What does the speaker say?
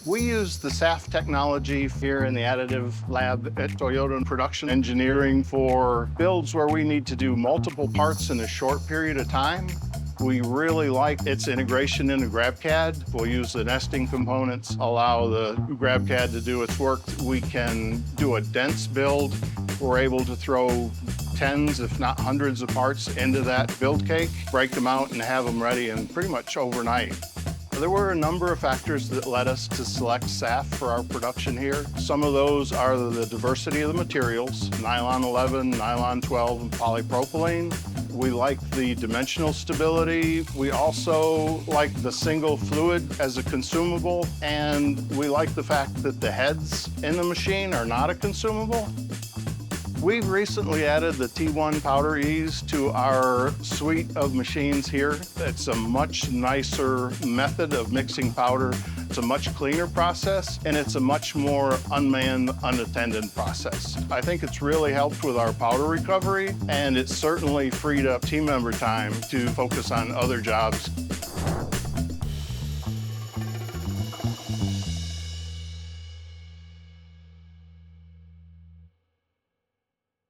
We use the SAF technology here in the Additive Lab at Toyota in production engineering for builds where we need to do multiple parts in a short period of time. We really like its integration into GrabCAD. We'll use the nesting components, allow the GrabCAD to do its work. We can do a dense build. We're able to throw tens, if not hundreds of parts into that build cake, break them out and have them ready in pretty much overnight. There were a number of factors that led us to select SAF for our production here. Some of those are the diversity of the materials, nylon 11, nylon 12, and polypropylene. We like the dimensional stability. We also like the single fluid as a consumable, and we like the fact that the heads in the machine are not a consumable. We've recently added the T1 PowderEase to our suite of machines here. It's a much nicer method of mixing powder. It's a much cleaner process, and it's a much more unmanned, unattended process. I think it's really helped with our powder recovery, and it's certainly freed up team member time to focus on other jobs.